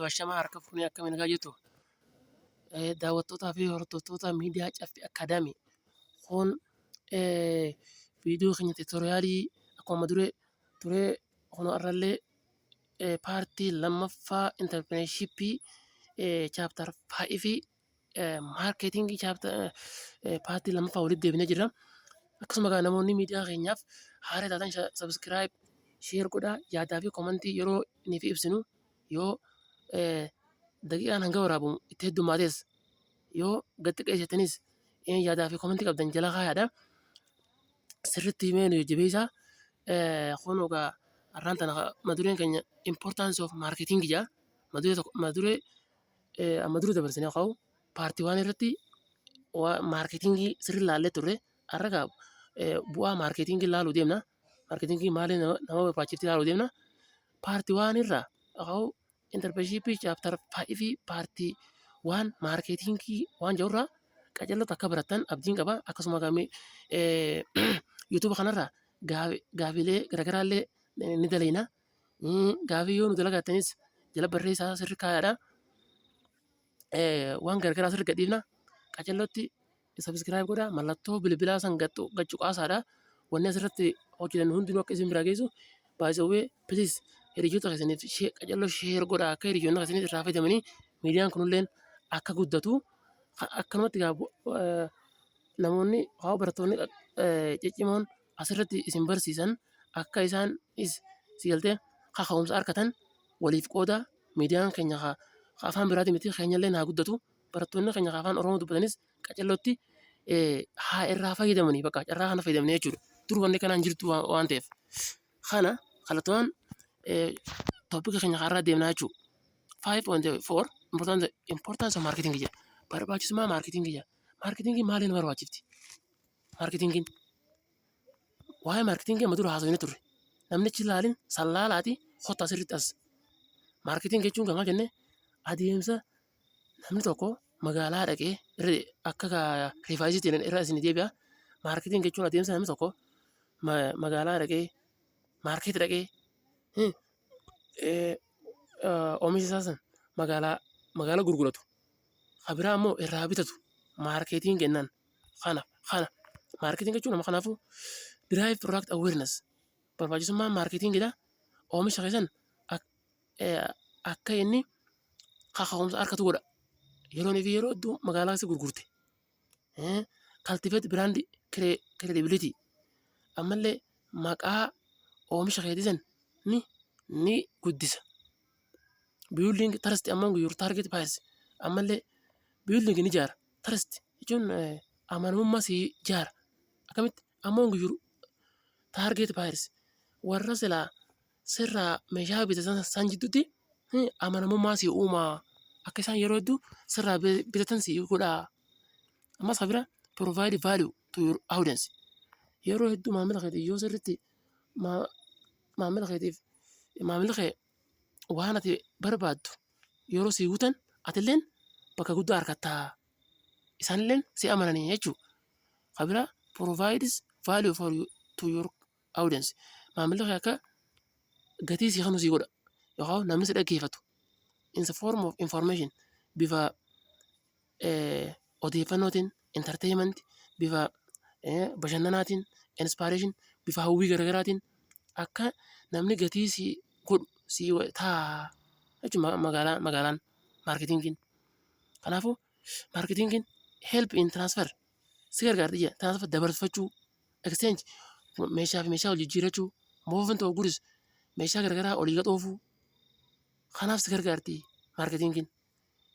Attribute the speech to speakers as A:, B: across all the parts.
A: Washamaa harka fuunee akkamiin egaa jirtu daawwattootaa fi hordoftoota miidiyaa Caffee Akaadaamii kun viidiyoo keenya tiitoriyaalii akkuma duree turee kun irrallee paartii lammaffaa intarpireenshippii chaaptar 5 fi maarkeetingii paartii lammaffaa walitti deebinee jirra. Akkasuma egaa namoonni miidiyaa keenyaaf haaraa taatan sabiskiraayib sheer godhaa yaadaa fi koomentii yeroo inni fi ibsinu yoo daqiiqaan hanga waraabamu itti heddumaates yoo gad xiqqeessitanis yaadaa fi koomentii qabdan jala kaayaadha. Sirriitti himee nu jajjabeessaa. Kun egaa har'aan tana mata dureen keenya importance of marketing jedha. Mata duree amma dura dabarsinee ka'u paartii waan irratti marketingii sirrii ilaallee turre har'a egaa bu'aa marketingii ilaaluu deemna. Marketingii maaliif nama barbaachifti ilaaluu deemna. Paartii waan irraa ka'u intarpireenshippii chaaptar 5 fi paartii waan maarketingii waan jedhurraa qajeelota akka baratan abdiin qaba. Akkasuma yuutuuba kanarraa gaafiilee garaagaraallee ni dalayna. Gaafii yoo nu dalagattanis jala barreessaa sirri kaayaadha. Waan garagaraa sirri gadhiifna. Qajeellotti sabiskiraayib godhaa. Mallattoo bilbilaa san gachuu qaasaadha. Wanni asirratti hojjetan hundinuu akka isin biraa geessu baay'isawwee piliis hiriyoota keessaniif qajeelloo sheer godhaa akka hiriyoonni keessaniif irraa fayyadamanii miidiyaan kunilleen akka guddatu akkanumatti namoonni haa barattoonni ciccimoon asirratti isin barsiisan akka isaanis sigaltee kaka'umsa argatan waliif qooda miidiyaan keenya afaan biraatiin miti keenyallee haa guddatu barattoonni keenya afaan oromoo dubbatanis qajeellootti haa irraa fayyadamanii bakka carraa kana fayyadamanii jechuudha. Dur wanni kanaan jirtu waan ta'eef kana kallattumaan toopika keenya har'aa deemnaa jechuudha. 5.4 importance of marketing jedha. Barbaachisummaa marketingii jedha. Marketingii maaliin barbaachifti? Marketingiin waa'ee marketingii amma dura haasofnee turre. Namni achi ilaalin sallaalaati hotta asirratti as. Marketingii jechuun kan maal jennee adeemsa namni tokko magaalaa dhaqee akka rifaayisiitiin irra isin deebi'a. Marketingii jechuun adeemsa namni tokko magaalaa dhaqee maarkeetii dhaqee oomisha isaa san magaalaa gurguratu. Kabiraa immoo irraa bitatu maarkeetiin kennaan kana maarkeetiin jechuun nama kanaafuu drive product awareness barbaachisummaa maarkeetingidha. Oomisha keessan akka inni kaka'umsa argatu godha. Yeroon fi yeroo hedduu magaalaa keessa gurgurte. Cultivate brand credibility ammallee maqaa oomisha keetii san ni guddisa. Building trust among your target buyers ammallee building ni ijaara. Trust jechuun amanamummaa si ijaara. Akkamitti among your target buyers warra silaa sirraa meeshaa bitatan san jidduutti amanamummaa si uumaa. Akka isaan yeroo hedduu sirraa bitatan si godha. Ammas kabira provide value to your audience. Yeroo hedduu maamila keetii yoo sirriitti maamila keetiif maamila kee waan ati barbaaddu yeroo si guutan atilleen bakka guddaa argattaa. Isaanilleen si amananii jechuudha. Kabira provides value to your audience. Maamila kee akka gatii si kanu si godha. Yookaan namni si dhaggeeffatu. In the form of information bifa odeeffannootiin entertainment bifa bashannanaatiin inspiration bifa hawwii garaagaraatiin akka namni gatii si godhu si taa jechuun magaalaan marketingiin. Kanaafuu marketingiin help in transfer si gargaarti jedha. Transfer dabarfachuu exchange meeshaa fi meeshaa wal jijjiirachuu movement of goods meeshaa garagaraa olii gaxoofuu kanaaf si gargaarti marketingiin.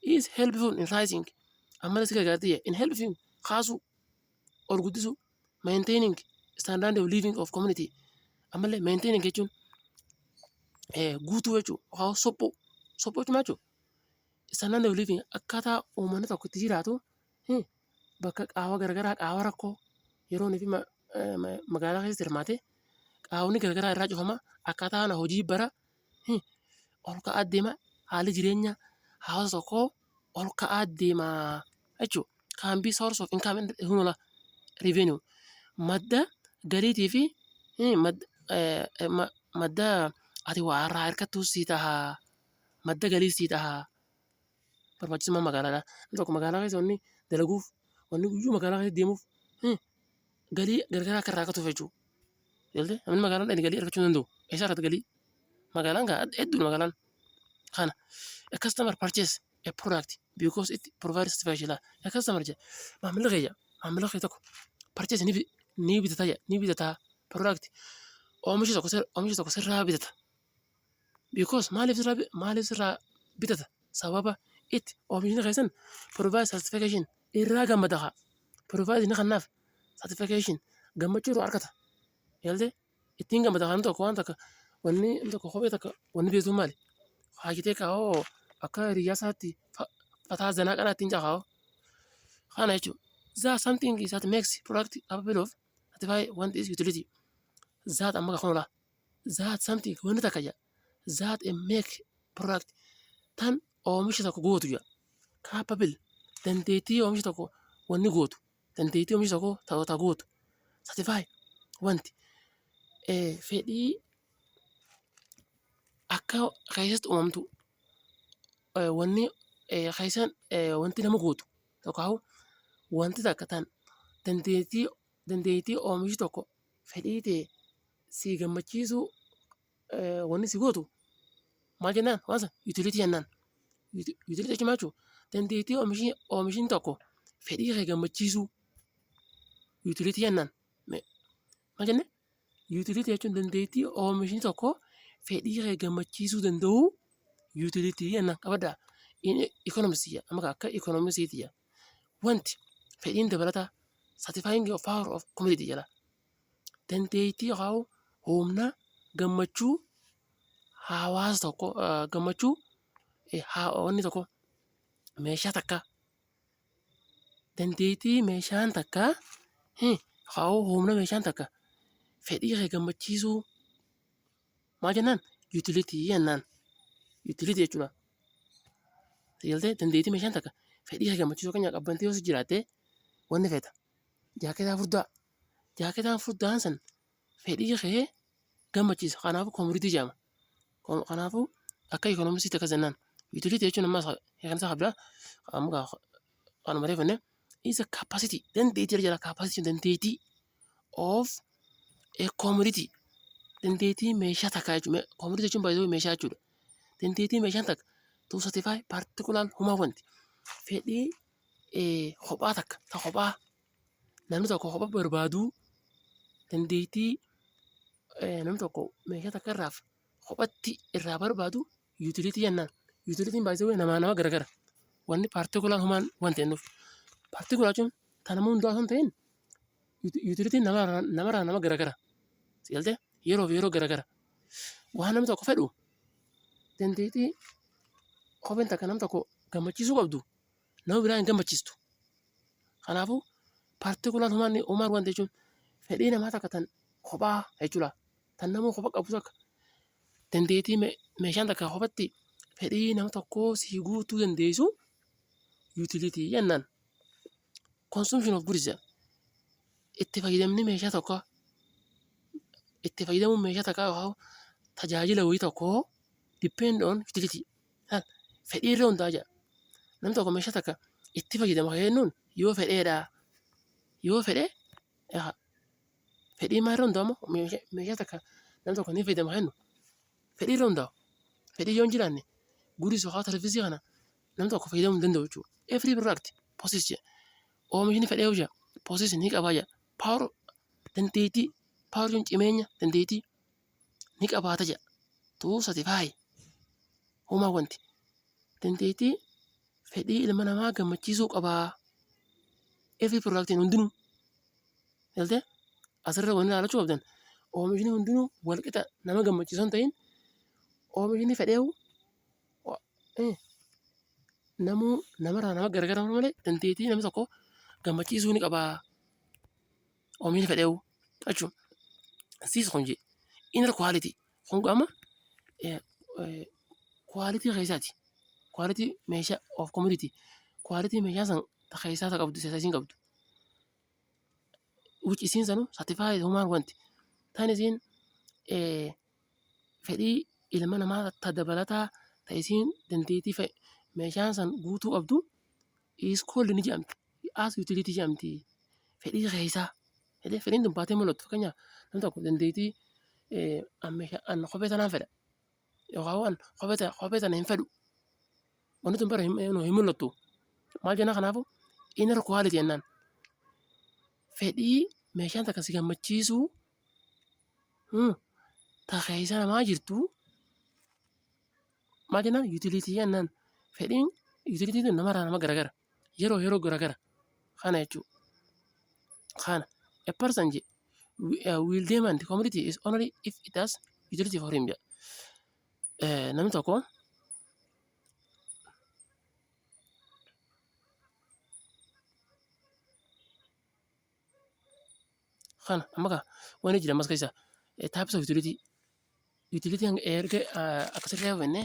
A: Is helpful in rising ammallee si gargaarti jedha. In helping kaasuu ol guddisuu maintaining standard of living of community ammallee maintaining jechuun guutuu jechuudha. Yookaan sophuu jechuudha. Standard of living akkaataa uummanni tokko itti jiraatu bakka qaawwa garagaraa qaawwa rakkoo yeroo fi magaalaa keessatti hirmaate qaawwni garagaraa irraa cufama akkaataa kana hojii bara ol ka'aa deema haalli jireenya hawaasa tokkoo ol ka'aa deema jechuudha. Can be source of income and revenue madda galiitii fi madda ati waa irraa hirkattuu si ta'a madda galii sii ta'a. Barbaachisummaan magaalaadha. Namni tokko magaalaa keessa wanni dalaguuf wanni guyyuu magaalaa keessa deemuuf galii gargaraa akka irraa argatuuf jechuudha. Namni magaalaan dhaqee galii argachuu hin danda'u. Eessaa argata galii? Magaalaan hedduudha magaalaan. Kana a customer purchase a product because it provides special. A customer jedha maamila kee tokko purchase ni bitata product oomisha tokko sirraa bitata. Because maaliif sirraa bitata? Sababa itti oomishni keessan provide certification irraa gammada haa. Provide ni kanaaf certification gammachuu irraa argata. Ittiin gammada kan tokko waan takka wanni tokko kophee takka wanni beektu maali? Haakitee kaa'oo akka riyaasaatti fataa zanaa qanaa ittiin caqaa'oo. Kana jechuudha. That something is that makes product capable of satisfy one is utility. That amma kan oolaa. That something wanni takka jira. That a make product tan oomisha tokko gootu jira. Capable dandeettii oomisha tokko wanni gootu. Dandeettii oomisha tokko ta'oota gootu. Satisfy wanti fedhii akka keessatti uumamtu wanni keessan wanti nama gootu tokko wanti takka tan dandeettii oomishi tokko fedhii ta'e si gammachiisu wanni si gootu maal jennaan waan san utilitii jennaan. Utilitii jechuun maal jechuudha? Dandeettii oomishin tokko fedhii kee gammachiisu utilitii jennaan. Maal jenne? Utilitii jechuun dandeettii oomishni tokko fedhii kee gammachiisuu danda'u utilitii jennaan qabaddaa. Economist amma akka economist wanti fedhiin dabalataa satisfying of power of community jala. Dandeettii yookaan humna gammachuu hawaasa tokko gammachuu wanni tokko meeshaa takka dandeettii meeshaan takka humna meeshaan takka fedhii kee gammachiisuu maal jennaan? Utilitii jennaan. Utilitii jechuudha. Dandeettii meeshaan takka fedhii kee gammachiisuu kan qabbantee yoo jiraatte wanni feeta. Jaaketaan furdaan san fedhii kee gammachiisa. Kanaafuu koomuritii jedhama. Kanaafuu akka economist akkas jennaan. Utilitii jechuun ammas kan isaa qabdaa. Kanuma reeffanne is a capacity dandeettii jala capacity dandeettii of a commodity dandeettii meeshaa takka jechuudha. Commodity jechuun baay'ee meeshaa jechuudha. Dandeettii meeshaan takka to satisfy particular humaa wanti fedhii kophaa takka ta kophaa namni tokko kophaa barbaadu dandeettii namni tokko meeshaa takka irraaf kophatti irraa barbaadu utilitii jennaan. Utilitiin baay'ee nama garagara. Wanni particular humaan wanti jennuuf. Particular jechuun ta nama hundaa osoo hin ta'in utilitiin namarraa nama garagara. Yeroo garagara. Waan namni tokko fedhu dandeettii kopheen takka nam tokko gammachiisuu qabdu nama biraa hin gammachiistu. Kanaafuu particular humaan wanti jechuun fedhii namaa takka tan kophaa jechuudha. Tan nama kophaa qabu takka dandeettii meeshaan takka kophatti fedhii nama tokkoo si guutuu dandeessu utilitii jennaan. Consumption of goods itti fayyadamni meeshaa tokko itti fayyadamuun meeshaa takka yookaan tajaajila wayii tokko depend on utility. Fedhii irra hundaa jira. Namni tokko meeshaa takka itti fayyadama jennuun yoo fedheedha. Yoo fedhee fedhii maal irra hundaa'u meeshaa takka namni tokko ni fayyadama jennu fedhii irra hundaa'u. Fedhii yoo hin jiraanne guuris yookaan televizii kana namni tokko fayyadamuu hin danda'u jechuudha. Every product possess jedha. Oomishni fedhee jira. Possess ni qabaa jira. Power dandeettii power jechuun cimeenya dandeettii ni qabaata jira. To satisfy humaa wanti dandeettii fedhii ilma namaa gammachiisuu qabaa. Every product hundinuu asirra wanni ilaalachuu qabdan oomishni hundinuu walqixa nama gammachiisuu hin ta'in oomishni fedheewu namarraa nama garagara malee dandeettii namni tokko gammachiisuu ni qabaa. Oomishni fedheewu jechuun siis kun jee inner quality kun qaama quality keessaati. Quality meeshaa of commodity quality meeshaa san keessaa qabdu seesasiin qabdu. Which isiin sanu satisfy humaan wanti tan isiin fedhii ilma namaa ta dabalataa isiin dandeettii meeshaan san guutuu qabdu is called ni jedhamti. As utility jedhamti. Fedhii keessaa. Fedhiin tun baatee mul'attu. Fakkeenyaaf namni tokko dandeettii an kophee sanaan fedha. Yookaan kophee sana hin fedhu. Wanti tun bara hin mul'attu. Maal jenna kanaafu inner quality jennaan. Fedhii meeshaan takka si gammachiisu takkeessa namaa jirtu maal jennaan utility jennaan. Fedhiin utility tun namarraa nama garagara. Yeroo garagara. Kana jechuudha. Kana a person will demand commodity is only if it has utility for him. Namni tokko kana amma wanni jira ammas keessa types of utility. Utility erga akkasirraa yoo jenne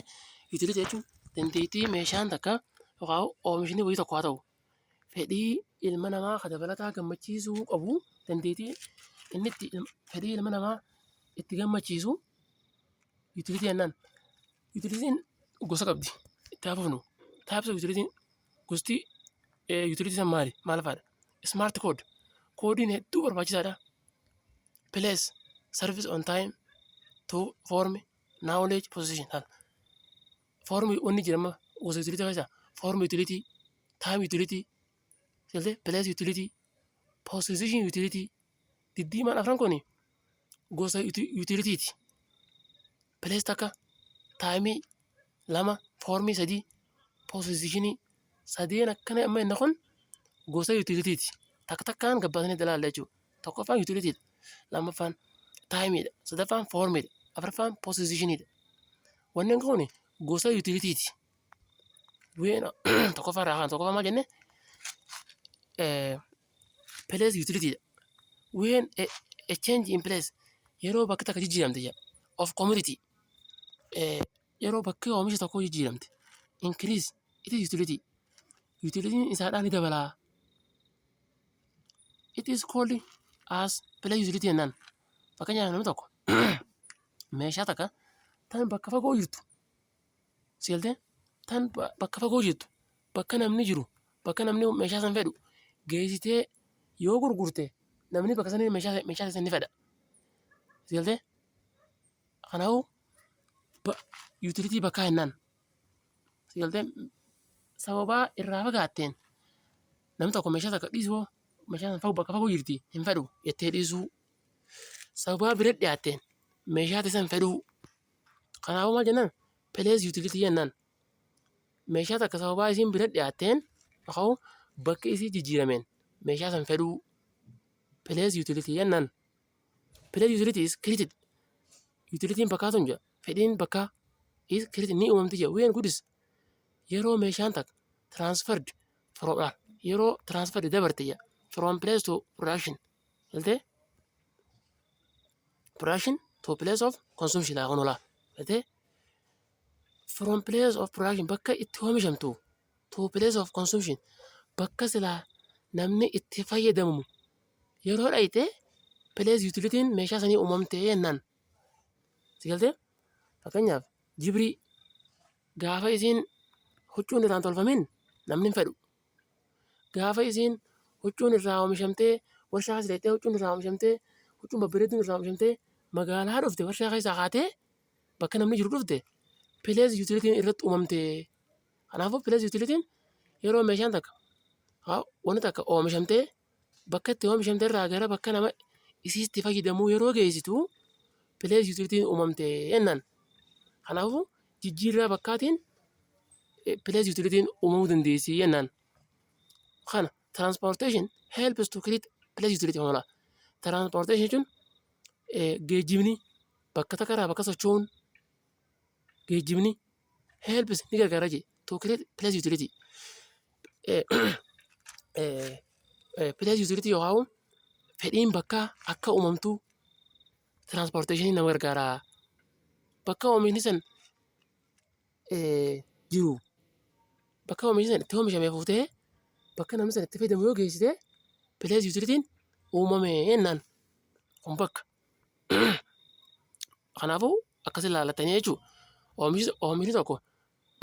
A: utility jechuun dandeettii meeshaan takka yookaan oomishni wayii tokko haa ta'u fedhii ilma namaa kan dabalataa gammachiisuu qabu dandeettii inni itti fedhii ilma namaa itti gammachiisu utility jennaan. Utilitiin gosa qabdi. Itti hafuufnu types of utility gosti utility san maali? Maal fa'aadha? Smart code. Koodiin hedduu barbaachisaadha. Place, service on time, to form, knowledge, position. Form wanni jedhama gosa utility keessaa form utility, time utility, place utility, position utility. Diddiimaan afran kuni gosa utilityiti. Place takka time lama, form sadii, position sadeen akkana amma inni kun gosa utilityiti. Takka takkaan gabbaasanii dalaalla jechuudha. Tokkoffaan utilityidha. Lammaffaan timeidha. Sadaffaan formidha. Afuraffaan positionidha. Wanneen kun gosa utilityiti. Tokkoffaan raakaan tokkoffaan maal jenne place utilitydha. When a change in place yeroo bakka takka jijjiiramte of commodity yeroo bakki oomisha tokko jijjiiramte increase it is utility. Utilitiin isaadhaan ni dabalaa. It is called as place utility jennaan. Fakkeenyaaf namni tokko meeshaa takka tan bakka fagoo jirtu seeltee tan bakka fagoo jirtu bakka namni jiru bakka namni meeshaa san fedhu geessitee yoo gurgurte namni bakka sanii meeshaa san ni fedha. Seeltee kanaafuu utility bakkaa jennaan. Seeltee sababaa irraa fagaatteen namni tokko meeshaa takka dhiisuu meeshaan san bakka fagoo jirti hin fedhu jettee dhiisuu. Sababaa bira dhiyaatteen meeshaa san fedhuu. Kanaafuu maal jennaan place utility jennaan. Meeshaa takka sababaa isiin bira dhiyaatteen yookaan bakka isii jijjiirameen meeshaa san fedhuu. Place utility jennaan. Place utility is created. Utilitiin bakkaa tun jira. Fedhiin bakkaa is created ni uumamti jira. When goodies yeroo meeshaan takka transferred from yeroo transferred dabarte jira. From place to production. Production to place of consumption haa kunulaa. From place of production bakka itti oomishamtu to place of consumption bakka silaa namni itti fayyadamu yeroo dhayite place utilitiin meeshaa sanii uumamtee jennaan. Sigaltee fakkeenyaaf jibrii gaafa isiin huccuun irraan tolfamin namni hin fedhu. Gaafa isiin huccuun irraa oomishamtee warshaa sileettee huccuun irraa oomishamtee huccuun babbareeduun irraa oomishamtee magaalaa dhufte warshaa keessaa kaatee bakka namni jiru dhufte place utilitiin irratti uumamtee. Kanaafuu place utilitiin yeroo meeshaan takka wanti takka oomishamtee bakka itti oomishamtee irraa gara bakka nama isii itti fayyadamuu yeroo geessitu place utilitiin uumamtee jennaan. Kanaafuu jijjiirraa bakkaatiin place utilitiin uumamuu dandeessi jennaan. Kana transportation helps to create place utility kanalaa. Transportation jechuun geejjibni bakka takka irraa bakka socho'uun geejjibni helps ni gargaara jee to create place utility. Place utility yookaan fedhiin bakkaa akka uumamtu transportation nama gargaara. Bakka oomishni san jiru bakka oomishni san itti oomishamee fuutee bakka namni san itti fayyadamu yoo geessite place utilitiin uumame jennaan. Kun bakka. Kanaafuu akkas ilaallatanii jechuudha. Oomishni tokko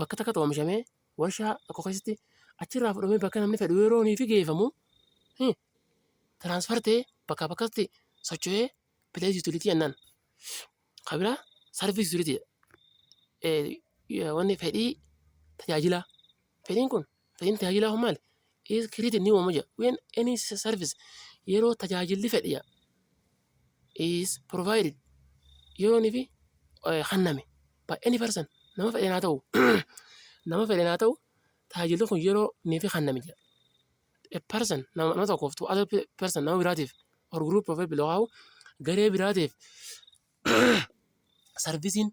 A: bakka takka oomishamee warshaa tokko keessatti achirraa fudhamee bakka namni fedhu yeroo fi geeffamu tiraansfar ta'ee bakkaa bakkatti socho'ee pilees yuutilitii jennaan. Kabiraa sarviis yuutilitii wanni fedhii tajaajilaa. Fedhiin kun fedhiin tajaajilaa kun maali? Is created ni uumama jira. When any service yeroo tajaajilli fedhiya is provided yeroo fi kenname by any person nama fedhan haa ta'u nama fedhan haa ta'u tajaajilli kun yeroo fi kenname jira. A person nama tokkoof to other person nama biraatiif or group of people haa garee biraatiif sarvisiin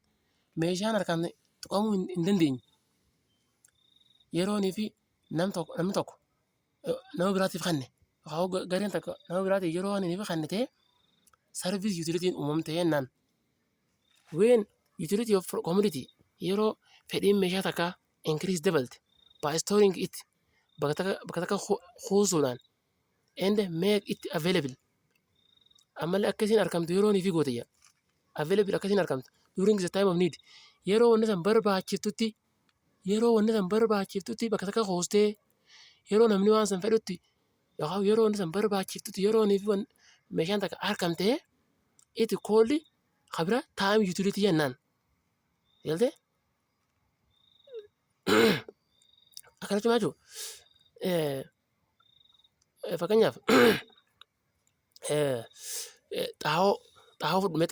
A: meeshaan harkaan tuqamuu hin dandeenye yeroo fi namni tokko nama biraatiif kenne gareen tokko nama biraatiif yeroo fi kenne ta'e service utilitiin uumamte jennaan. When utility of commodity yeroo fedhiin meeshaa takkaa increase dabalte by storing it bakka takka kuusuudhaan and make it available ammallee akkasiin argamtu yeroo fi gootayya available akkasiin argamtu during the time of need yeroo wanni san barbaachiftutti bakka takka kuustee yeroo namni waan san fedhutti yookaan yeroo wanni san barbaachiftutti yeroo fi meeshaan takka argamtee it called kabira time utility jennaan. Yaaltee akkana cimaa jiru fakkeenyaaf xaa'oo fudhame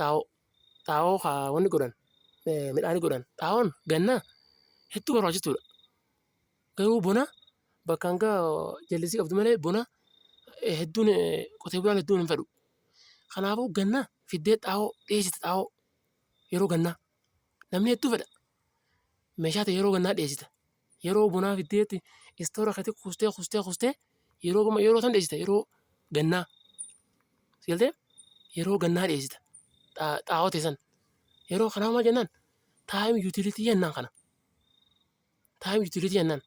A: xaa'oo wanni godhan midhaanii godhan xaa'oon gannaa hedduu barbaachistuudha. Garuu bona bakka hanga jallisii qabdu malee bona hedduun qotee bulaan hedduun hin fedhu. Kanaafuu gannaa fiddee xaa'oo dhiyeessite xaa'oo yeroo gannaa namni hedduu fedha. Meeshaa ta'e yeroo gannaa dhiyeessita. Yeroo bonaa fiddeetti istoora akkatti kuustee yeroo san dhiyeessita yeroo gannaa. Yaaltee yeroo gannaa dhiyeessita xaa'oo teessan yeroo kanaaf maal jennaan time utility jennaan kana. Time utility jennaan.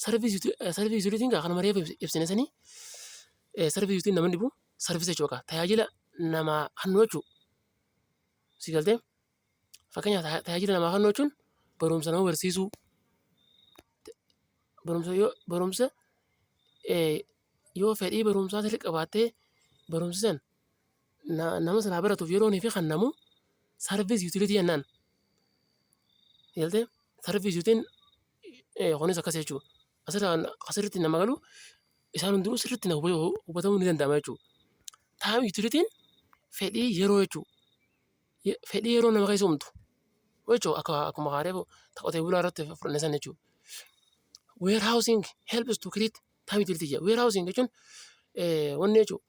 A: Service utilitiin kana maree ibsine sanii service utility nama dhibu service jechuudha. Tajaajila namaa kennuu jechuudha. Si galtee fakkeenyaaf tajaajila namaa kennuu jechuun barumsa nama barsiisuu barumsa yoo fedhii barumsaa sirrii qabaattee barumsi san nama sanaa baratuuf yeroo fi kennamu service utility jennaan. Yaaltee service utilitiin kunis akkas jechuudha. Asirratti nama galu isaan hundinuu sirriitti hubatamuu ni danda'ama jechuudha. Time utilitiin fedhii yeroo jechuudha. Fedhii yeroo nama keessa uumtu jechuudha akkuma haaree qotee bulaa irratti fudhanne san jechuudha. Warehousing helps to create time utility jedha. Warehousing jechuun wanni jechuudha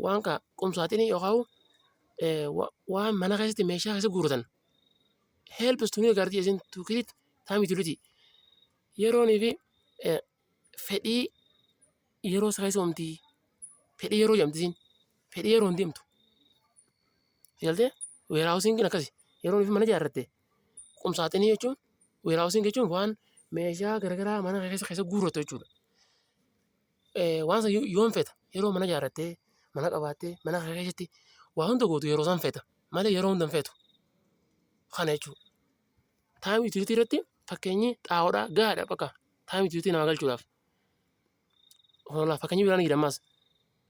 A: waan qumsaaxinii yookaan waan mana keessatti meeshaa keessa guuratan helps to create time utility yeroo fi fedhii yeroo isa keessa uumti fedhii yeroo jedhamti fedhii yeroo hin deemtu. Yaaltee warehousing akkasi yeroo fi mana ijaarratte qumsaaxinii jechuun warehousing jechuun waan meeshaa garaagaraa mana keessa guurratu jechuudha. Waan san yoon feeta yeroo mana ijaarrattee mana qabaattee mana keessatti waa hunda gootu yeroo san feeta malee yeroo hunda hin feetu. Kana jechuudha. Time utility irratti fakkeenyi xaa'oodhaa gahaadha bakka time utility nama galchuudhaaf. Fakkeenyi biraan jedhamaas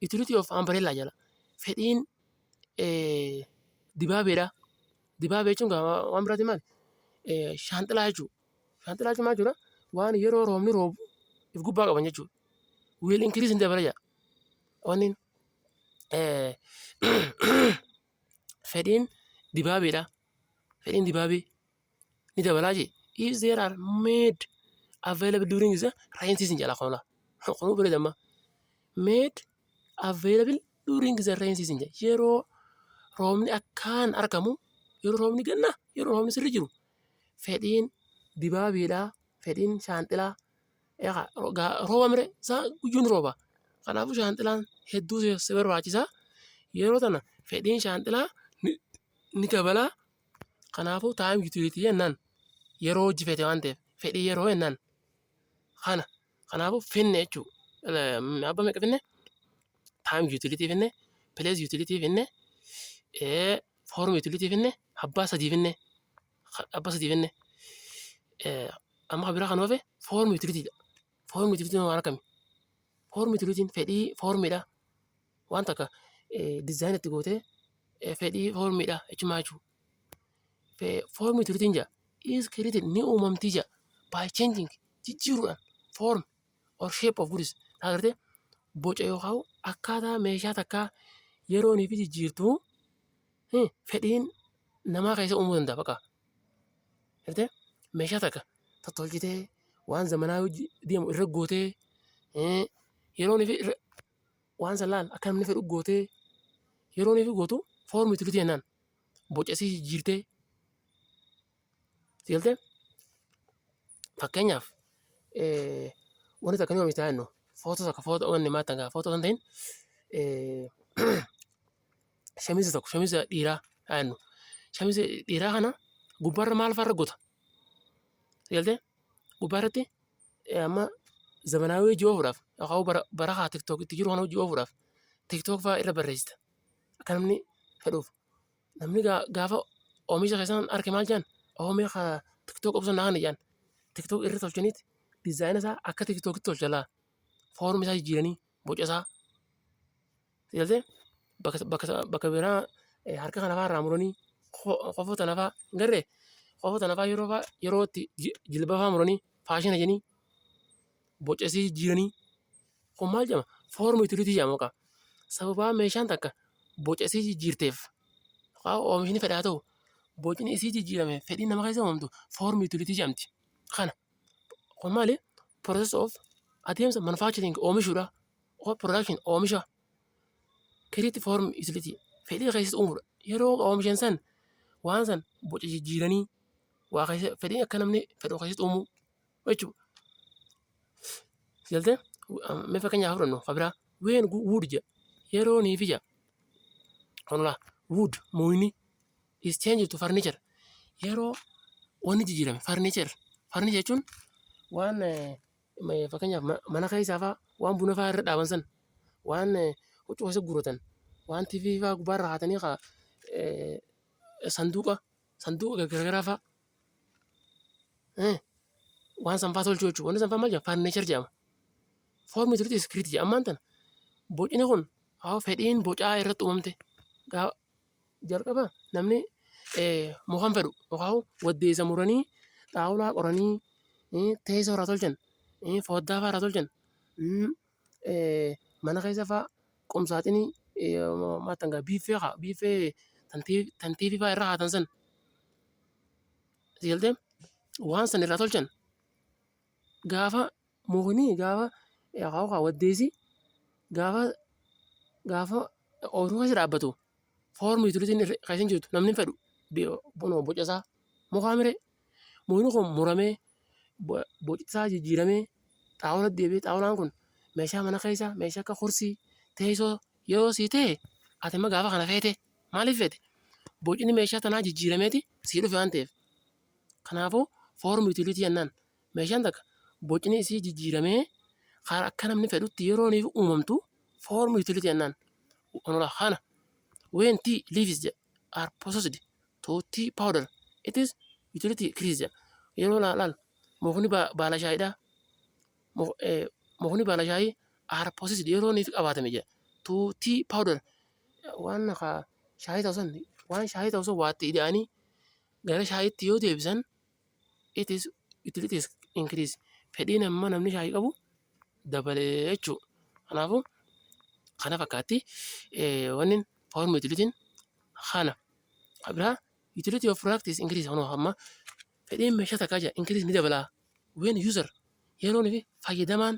A: utility of umbrella jala fedhiin dibaabeedha. Dibaabee jechuun waan biraati maali? Shaanxilaa jechuudha. Shaanxilaa jechuun maal jechuudha? Waan yeroo roobni roobu if gubbaa qaban jechuudha. Will increase in dabala jedha. Wanni fedhiin dibaabeedha. Fedhiin dibaabee ni dabalaa jee. If there are made available during the rain season jala kana. Kunuu bira damma. Made available during the rain season jee. Yeroo roobni akkaan argamu yeroo roobni ganna yeroo roobni sirri jiru fedhiin dibaabeedha. Fedhiin shaanxilaa rooba mire isaa guyyuun rooba. Kanaafuu shaanxilaan hedduu si barbaachisaa. Yeroo tana fedhiin shaanxilaa ni dabalaa. Kanaafuu time utility jennaan yeroo hojjifete waan ta'eef fedhii yeroo jennaan kana. Kanaafuu finne jechuudha. Abba meeqa finne? Time utility finne, place utility finne, form utility finne, abbaa sadii finne. amma bira kan ofe form utility form utility waan akkamii form utility fedhii formidha waan takka design itti gootee fedhii formidha jechumaa jechuudha. Form utility jaa is created ni uumamtii jaa by changing jijjiiruudhaan form or shape of goods agartee boca yookaan akkaataa meeshaa takkaa yeroonii fi jijjiirtuu fedhiin namaa keessa uumuu danda'a bakka. Agartee meeshaa takka tottolchitee waan zamanaa deemu irra gootee yeroonii fi waan san laal akka namni fedhu gootee yeroonii fi gootu form utility jennaan boca isii jijjiirtee sigaltee fakkeenyaaf wanti takka ni oomishtaa jennu footoo takka footoo wanni maata gaa footoo kan ta'in shamiza tokko shamiza dhiiraa jennu shamiza dhiiraa kana gubbaarra maal fa'aarra goota sigaltee gubbaarratti amma zamanaawii hojii oofuudhaaf yookaan bara haa tiktook itti jiru kana hojii oofuudhaaf tiktook fa'aa irra barreessita akka namni fedhuuf namni gaafa oomisha keessaan arge maal jedhan oomisha tiktook obsa naannoo jedhan tiktook irra tolchaniiti diizaayina isaa akka tiktookitti tolchalaa foormi isaa jijjiiranii boca isaa sigaltee bakka biraa harka kana fa'aa irraa muranii qofoota nafaa garree qofoota nafaa yeroo itti jilba fa'aa muranii faashina jedhanii boca isii jijjiiranii kun maal jedhama foormi utility jedhama yookaan sababaa meeshaan takka boca isii jijjiirteef yookaan oomishni fedhaa ta'u bocni isii jijjiirame fedhii nama keessa uumamtu foormi utility jedhamti. Kana kun maali process of adeemsa manufacturing oomishuudha or production oomisha create form utility fedhii keessatti uumuudha yeroo oomishan san waan san boca jijjiiranii waa keessa fedhii akka namni fedhu keessatti uumuu jechuudha. Sigaltee mee fakkeenyaaf fudhannu fabiraa ween wood jedha yeroo niifi jedha kanula wood muyni is changed to furniture yeroo wanni jijjiirame furniture jechuun waan fakkeenyaaf mana keessaa fa'aa waan buna fa'aa irra dhaaban san waan huccuu keessa guuratan waan TV fa'aa gubbaarra haatanii sanduuqa gargaaraa fa'aa waan sanfaa tolchuu jechuudha wanni sanfaa maal jedhama furniture jedhama. Form utility is created ammaan tana bocni kun haa fedhiin bocaa irratti uumamte jalqaba namni mukaan fedhu yookaan waddeessa muranii xaawulaa qoranii teessoo irraa tolchan foddaa fa'aa irraa tolchan mana keessa fa'aa qumsaaxinii maatangaa biiffee tantiifii fa'aa irraa haatan san sigaltee waan san irraa tolchan gaafa mukni gaafa yookaan waddeessi gaafa ooyiruu keessa dhaabbatu foormi utilitiin keessa hin jirtu namni fedhu boca isaa mukaa miree mukni kun muramee boci isaa jijjiiramee xaawula deebi'ee xaawulaan kun meeshaa mana keessaa meeshaa akka kursii teessoo yeroo sii ta'e ati immoo gaafa kana feete maaliif feete bocni meeshaa tanaa jijjiirameeti sii dhufe waan ta'eef kanaafuu foormi utilitii jennaan meeshaan takka bocni isii jijjiiramee akka namni fedhutti yeroo niif uumamtu form utility jennaan onula kana when tea leaves are processed to tea powder it is utility increase yeroo laal mukni baala shaayiidha mukni baala shaayii are processed yeroo niif qabatame jedha to tea powder waan shaayii ta'u san waan shaayii ta'u san waatti ida'anii gara shaayiitti yoo deebisan it is utilities increase fedhiin amma namni shaayii qabu dabalee jechuudha. Kanaafuu kana fakkaatti wanni form utilitiin kana biraa utility of product is increase amma fedhiin meeshaa takkaa jira increase ni dabalaa when user yeroo fi fayyadamaan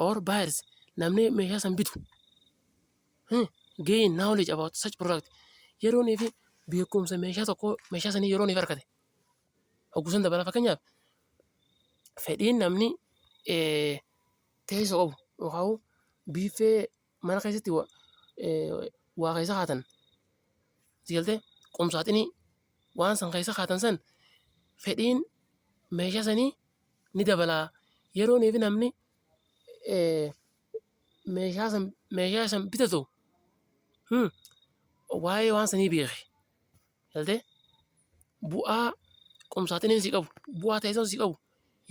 A: or buyers namni meeshaa san bitu gain knowledge about such product yeroo fi beekumsa meeshaa tokko meeshaa sanii yeroo argate hoggusan dabala fakkeenyaaf fedhiin namni teessoo qabu yookaan biiffee mana keessatti waa keessa haatan sigaltee qumsaaxinii waan san keessa haatan san fedhiin meeshaa sanii ni dabalaa yeroo fi namni meeshaa san bitatu waa'ee waan sanii beeke sigaltee bu'aa qumsaaxiniin si qabu bu'aa taasisan si qabu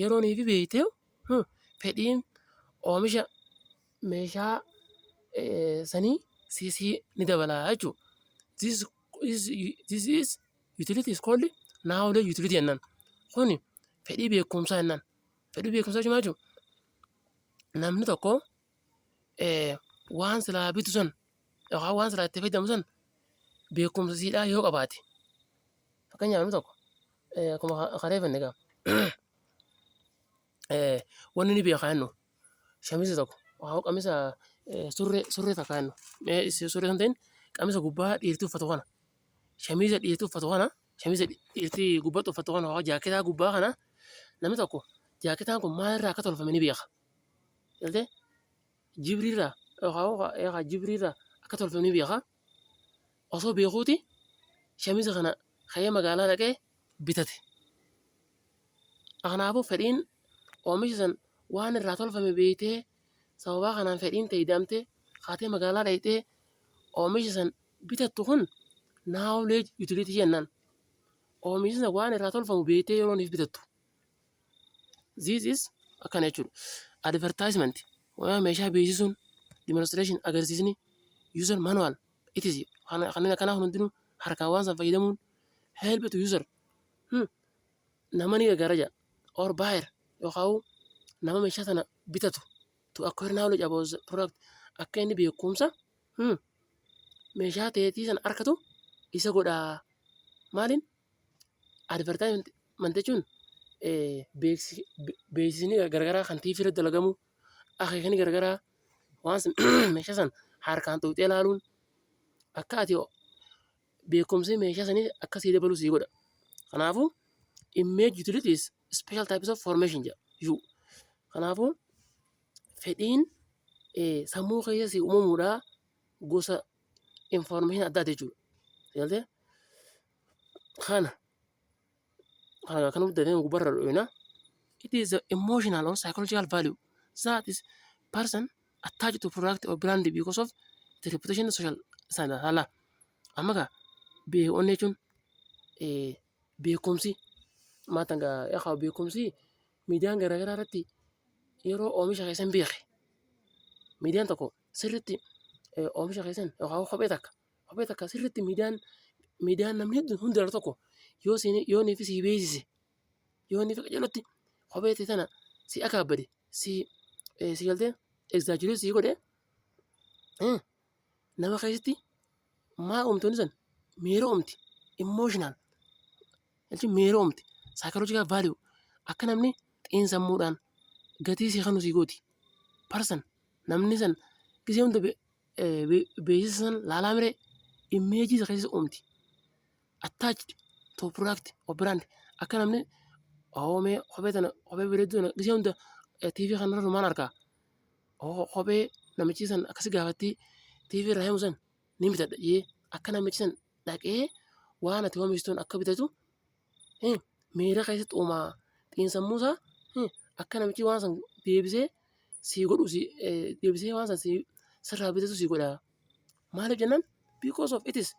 A: yeroonii fi beektee fedhiin oomisha meeshaa sanii sii ni dabalaa jechuudha. This is utility is called knowledge utility jennaan. Kuni fedhii beekumsaa jennaan. Fedhii beekumsaa jechuun maal jechuudha? Namni tokko waan silaa bitu sun yookaan waan silaa itti fayyadamu sun beekumsa siidhaa yoo qabaate fakkeenyaaf namni tokko akkuma kalee fenne egaa wanni ni beekaa jennu shamisa tokko yookaan qamisa surree takka jennu surree kan ta'in qamisa gubbaa dhiirtii uffatu kana shamisa dhiirtii uffatu kana shamisa dhiirtii gubbaatti uffatu kana yookaan jaaketaa gubbaa kana namni tokko jaaketaan kun maalirraa akka tolfame ni beeka. Illee jibriirraa yookaan jibriirraa akka tolfame ni beeka. Osoo beekuuti shamisa kana ka'ee magaalaa dhaqee bitate. Kanaafuu fedhiin oomisha san waan irraa tolfame beektee sababaa kanaan fedhiin ta'e hidhamtee kaatee magaalaa dhaqxee oomisha san bitattu kun knowledge utility jennaan. Oomisha san waan irraa tolfamu beektee yerooniif bitattu. This is akkana jechuudha. Advertisement waan meeshaa beeksisuun demonstration agarsiisni user manual itis kanneen akkanaa hundinuu harkaan waan san fayyadamuun help to user nama ni gargaara jedha or buyer yookaan nama meeshaa sana bitatu to acquire knowledge about the product akka inni beekumsa meeshaa ta'eetii sana harkatu isa godhaa. Maaliin advertisement jechuun beeksisni garagaraa kan tiivii irratti dalagamu akeekni garagaraa waan meeshaa san harkaan tuqxee ilaaluun akka ati beekumsi meeshaa sanii akka sii dabalu sii godha. Kanaafuu image utilities special types of formation jedhu. Kanaafuu fedhiin sammuu keessa sii uumamuudhaa gosa information adda addaa jechuudha. Yaaltee kana nuti gubbarra dho'ina. It is the emotional or psychological value that is person attached to product or brand because of the reputation social standard. Hala amma gaa beekumsi jechuun beekumsi maataan gaa yaa beekumsi miidiyaan garaagaraa irratti yeroo oomisha keessan beeke miidiyaan tokko sirriitti oomisha keessan yookaan kophee takka sirriitti miidiyaan namni hundi tokko yoo niifi sii beeksise yoo niifi qajeelotti kophee tana si akaabbade si galtee exaggerate si godhe nama keessatti maa uumtoonni san miira uumti emotional jechuun miira uumti psychological value akka namni xiinsammuudhaan gatii si kanu si gooti person namni san gisee hunda beeksisa san laalaa miree immeejii isa keessa uumti attached to product or brand akka namni oomee kophee bareedduu sana gisee hunda tiivii kanarra rumaan argaa kophee namichi san akkasi gaafattii tiivii irraa himu san ni bitadha jee akka namichi san dhaqee waan ati oomishtuun akka bitatu miira keessatti uumaa xiinsammuusaa akka namichi waan san deebisee sii godhu deebisee waan san sirraa bitatu sii godha. Maaliif jennaan because of it is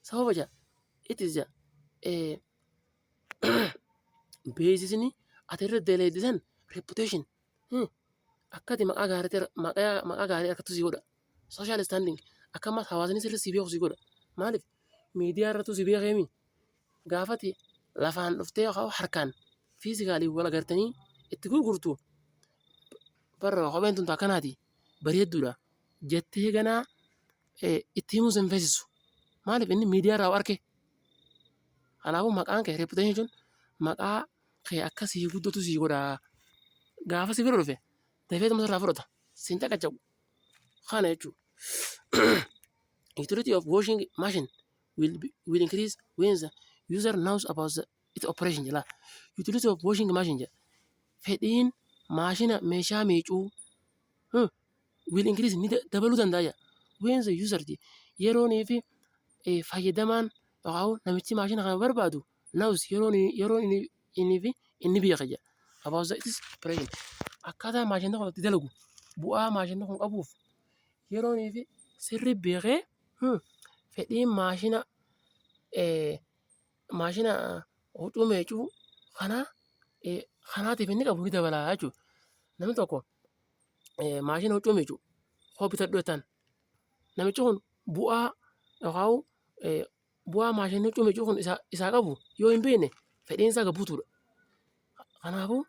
A: sababa jaa it is jaa beeksisni ati irra daleedisan reputation akkati maqaa gaarii akkatu sii godha. Social standing akka ammas hawaasni sirri sii beeku sii godha. Maaliif miidiyaa irrattu sii beekeemi gaafati lafaan dhuftee harkaan fiizikaalii wal agartanii itti gurgurtu barra kopheen tun akkanaati bareedduudha jettee ganaa itti himuu sin feesisu. Maaliif inni miidiyaa irraa arke. Kanaafuu maqaan kee reputation jechuun maqaa kee akka sii guddatu sii godha. Gaafa si bira dhufe dafeetuma sirraa fudhata siin caqacabu kana jechuudha. Utility of washing machine will increase when the user knows about its operation jala. Utility of washing machine jala. Fedhiin maashina meeshaa miicuu will increase ni dabaluu danda'a. When the user yeroonii fi fayyadamaan yookaan namichi maashina kana barbaadu knows yeroo inni beeka jala. About its operation. Akkaataa maashinni kun itti dalagu bu'aa maashinni kun qabuuf yeroonii fi sirri beekee fedhiin maashina huccuu miicuu Kana kanaatiif inni qabu ni dabala jechuudha. Namni tokko maashina huccuu miicu hoo bitadhu jettaan namichi kun bu'aa maashinni huccuu miicuu kun isaa qabu yoo hin beekne fedhiin isaa gabbuutuudha. Kanaafuu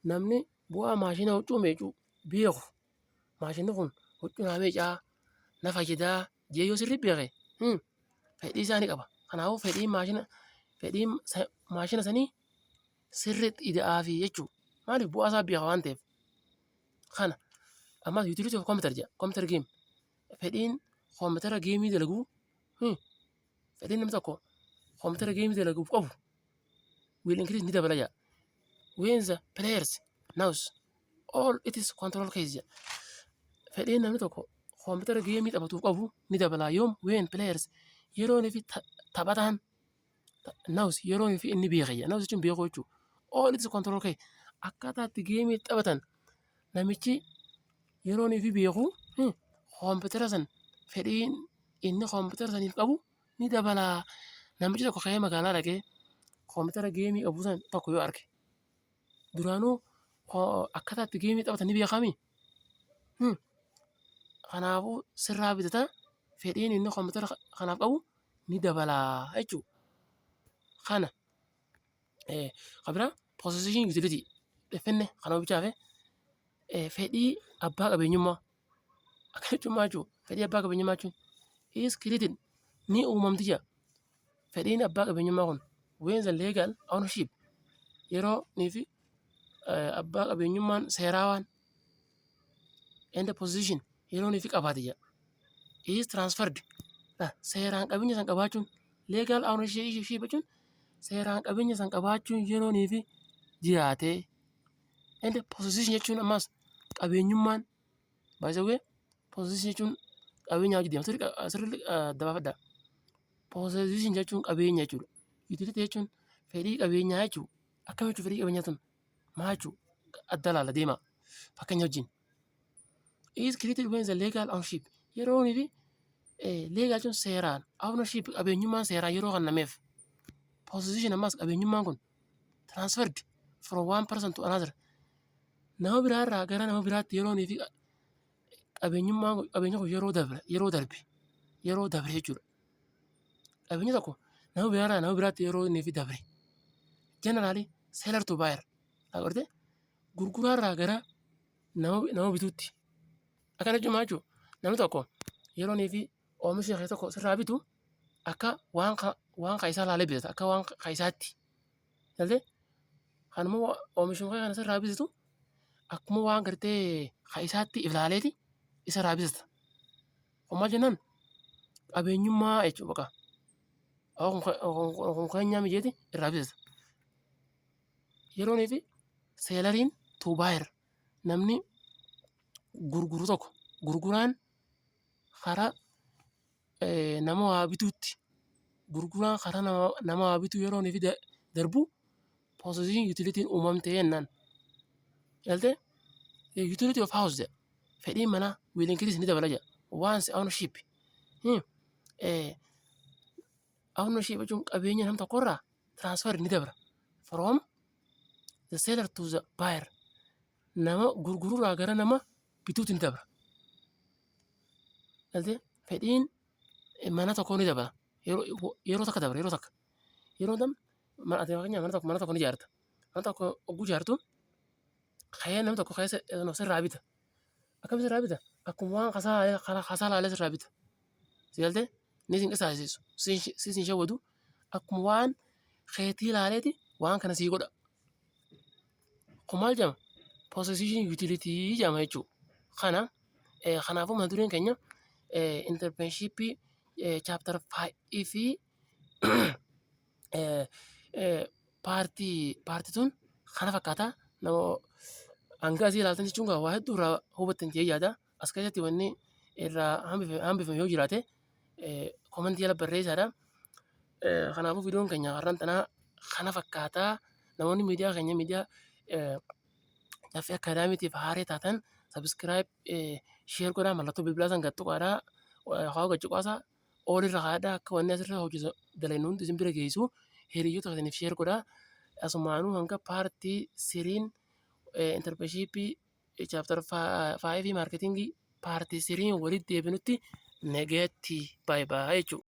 A: namni bu'aa maashina huccuu miicuu beeku maashinni kun huccuu naa miicaa na fayyadaa jee yoo sirrii beeke fedhii isaa ni qaba. Kanaafuu fedhiin maashina sanii sirriitti ida'aafi jechuudha. Maaliif bu'aa isaa beeka waan ta'eef. Kana ammas utility of computer jedha. Computer game. Fedhiin koompitara geemii dalaguu fedhiin namni tokko koompitara geemii dalaguuf qabu will increase ni dabala jedha. When the players knows all it is control case jedha. Fedhiin namni tokko koompitara geemii taphatuuf qabu ni dabala yoom when players yeroon fi taphataan knows yeroon fi inni beeka jedha. Knows jechuun beekuu jechuudha. All it is control case akkaataa itti geemii taphatan namichi yeroon fi beeku koompitara san fedhiin inni koompitara saniif qabu ni dabala. Namichi tokko ka'ee magaalaa dhaqee koompitara geemii qabu san tokko yoo arge duraanuu akkaataa itti geemii taphatan ni beekami. Kanaafuu sirraa bitata fedhiin inni koompitara kanaaf qabu ni dabala jechuudha. Kana qabira possession utility dhefenne kana bichaafe fedhii abbaa qabeenyummaa akka jechuummaa jechuudha. Fedhii abbaa qabeenyummaa jechuun is created ni uumamti jedha. Fedhiin abbaa qabeenyummaa kun when the legal ownership yeroo fi abbaa qabeenyummaan seeraawaan and the possession yeroo fi qabaate jedha. Is transferred seeraan qabeenya san qabaachuun legal ownership jechuun seeraan qabeenya san qabaachuun yeroo fi jiraate. And the possession jechuun ammas qabeenyummaan baay'ee possession jechuun qabeenya hojii deemtu sirrii dabaafadha. Possession jechuun qabeenya jechuudha. Utility jechuun fedhii qabeenyaa jechuudha. Akkam jechuun fedhii qabeenyaa tun maal jechuudha adda laala deema fakkeenya wajjin. Is created when the legal ownership yeroo fi legal jechuun seeraan ownership qabeenyummaan seeraan yeroo kennameef. Possession ammas qabeenyummaan kun transferred from one person to another. Nama biraarraa gara nama biraatti yeroo fi qabeenya kun yeroo dabre jechuudha. Qabeenya tokko nama biraarraa nama biraatti yeroo inni fi dabre. Generally seller to buyer. Agartee gurguraarraa gara nama bituutti. Akkana jechuun jechuudha. Namni tokko yeroo fi oomisha kee tokko sirraa bitu akka waan kaisaa laalee bitata akka waan kaisaatti. Jaltee kanuma oomishuma kana sirraa bitatu akkuma waan gartee kaisaatti ilaaleeti isa irraa bitata. Maal jennaan qabeenyummaa jechuudha baqa. Keenyaa mijeeti irraa bitata. Yeroo fi seelariin to buyer namni gurguru tokko gurguraan karaa nama waa bituutti gurguraan karaa nama waa bituu yeroo fi darbu possession utility uumamtee jennaan. Jaltee utility of house jedha. Fedhiin manaa will increase ni dabala jedha. Once ownership ownership jechuun qabeenya nam tokkorraa transfer ni dabala. From the seller to the buyer nama gurgururraa gara nama bituutti ni dabala. Jaltee fedhiin mana tokkoo ni dabala. Yeroo takka dabala yeroo takka. Yeroo tam mana tokko ni ijaarta. Mana tokko ogguu ijaartu kayee namni tokko kayee sirraa bita. Akkam sirraa bita? Akkuma waan kasaa laalee sirraa bita. Jaltee ni sin qisaasisu. Sin shawwatu akkuma waan keetii laaleeti waan kana sii godha. Kun maal jedhama? Possession utility jedhama jechuudha. Kanaafuu mata dureen keenya entrepreneurship chapter 5 fi paartii tun kana fakkaata nama hanga asii ilaaltan jechuun waa hedduu irraa hubattan jee yaada. As keessatti wanni irraa hambifame yoo jiraate komentii jala barreessaadha. Kanaafuu viidiyoon keenya har'aan tanaa kana fakkaata. Namoonni miidiyaa keenya miidiyaa Caffee Akaadaamiitiif haaree taatan sabiskiraayib sheer godhaa mallattoo bilbilaa san gattu qaadhaa haa gachuu qaasaa oolirra haadhaa akka wanni asirra hojjetu dalaynu hundi isin bira geessu hiriyoota keessaniif sheer godhaa asumaanuu hanga paartii 3 interpreneurship chapter 5 marketing paartii 3 walitti deebinutti nageetti bye bye jechuudha.